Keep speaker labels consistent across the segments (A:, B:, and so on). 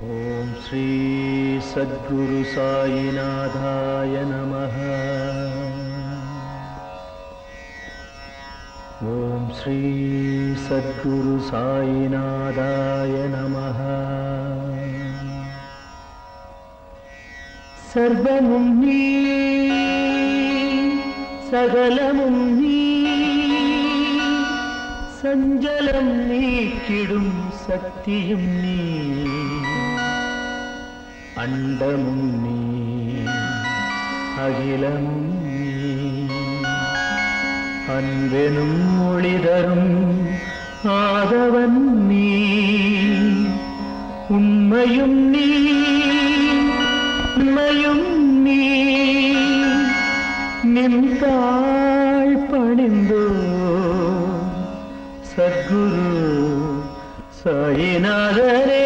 A: ஓம் ஸ்ரீ சத்குரு சாயிநாதாய நமः. ஓம் ஸ்ரீ சத்குரு சாயிநாதாய நமः. சர்வமும் நீ, சகலமும் நீ, சஞ்சலம் நீக்கிடும் சக்தியும் நீ, அண்டமும் நீ, அகிலமும் நீ, அன்பெனும் ஒளிதரும் ஆதவன் நீ, உண்மையும் நீ, உண்மையும் நீ, நின்றாள் பணிந்தோ சத்குரு சாயிநாதரே.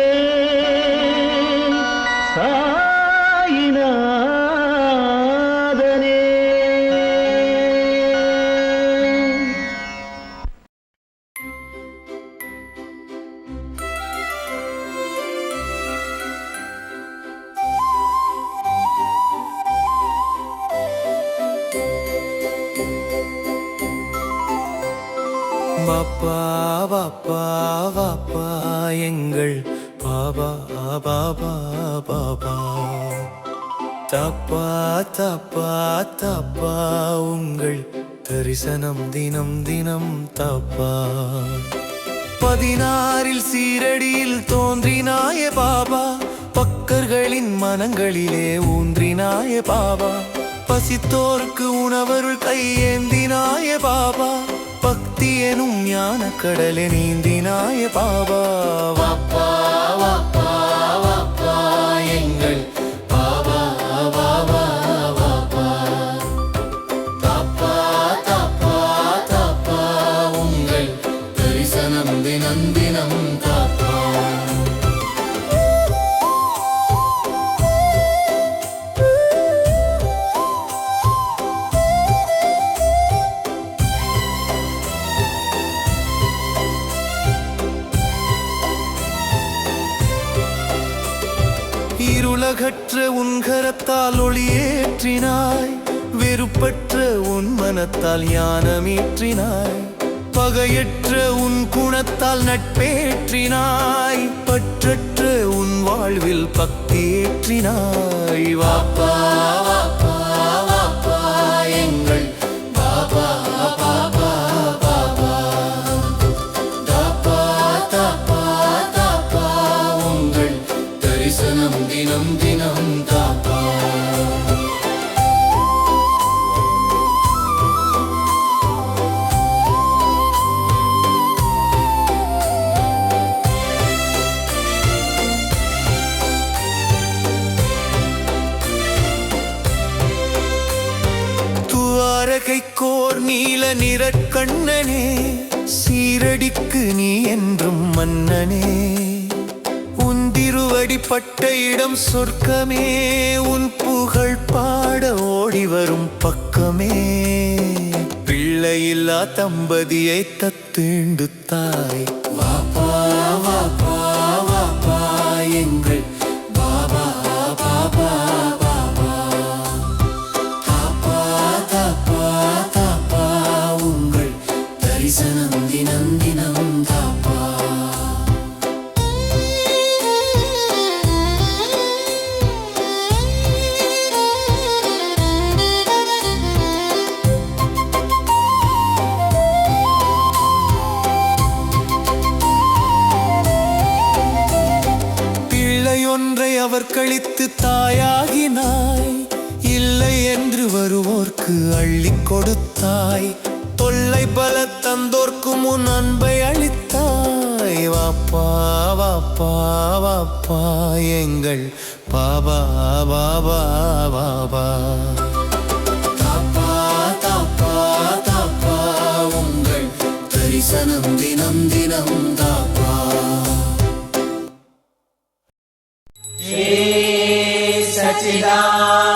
B: பாப்பா பாப்பா பாப்பா எங்கள் பாபா பாபா பாபா, தப்பா தப்பா தப்பா உங்கள் தரிசனம் தினம் தினம் தப்பா. 16 சீரடியில் தோன்றினாய பாபா, பக்கர்களின் மனங்களிலே ஊன்றினாய பாபா, பசித்தோர்க்கு உணவருள் கையேந்தினாய பாபா, பக்தி எனும் ஞான கடலை நீந்தினாய பாபா. வாப்பா வாப்பா வாப்பா எங்கள் பாபா பாபா பாபா, தாப்பா தாப்பா தாப்பா உங்கள் தரிசனம் தினம் தினம் தாப்பா. இருளகற்ற உன் கரத்தால் ஒளியேற்றினாய், வெறுப்பற்ற உன் மனத்தால் ஞானமேற்றினாய், பகையற்ற உன் குணத்தால் நட்பேற்றினாய், பற்றற்ற உன் வாழ்வில் பக்தியேற்றினாய். வாப்பா வாப்பா வாப்பா எங்கள் பாபா பாபா பாபா, தாப்பா தாப்பா தாப்பா உங்கள் தரிசனம் தினம் தினம் தாப்பா. துவாரகைக்கோர் நீல நிறக்கண்ணனே, சீரடிக்கு நீ என்றும் மன்னனே, திருவடிப்பட்ட இடம் சொர்க்கமே, உன் புகழ் பாட ஓடி வரும் பக்கமே, பிள்ளையில்லா தம்பதியை தத்தீண்டு தாய். வாப்பா வாப்பா வாப்பா எங்கள் பாபா பாபா பாபா, தாப்பா தாப்பா தாப்பா உங்கள் தரிசனம் தினம் தினம் தாப்பா. அவர் கழித்து தாயாகினாய், இல்லை என்று வருவோர்க்கு அள்ளி கொடுத்தாய், தொல்லை பல தந்தோர்க்கு முன் அன்பை அளித்தாய். வாப்பா வாப்பா வாப்பா எங்கள் பாபா பாபா பாபா, தாப்பா தாப்பா தாப்பா உங்கள் தரிசனம் தினம் தினம் தாப்பா.
C: சச்சிதானந்த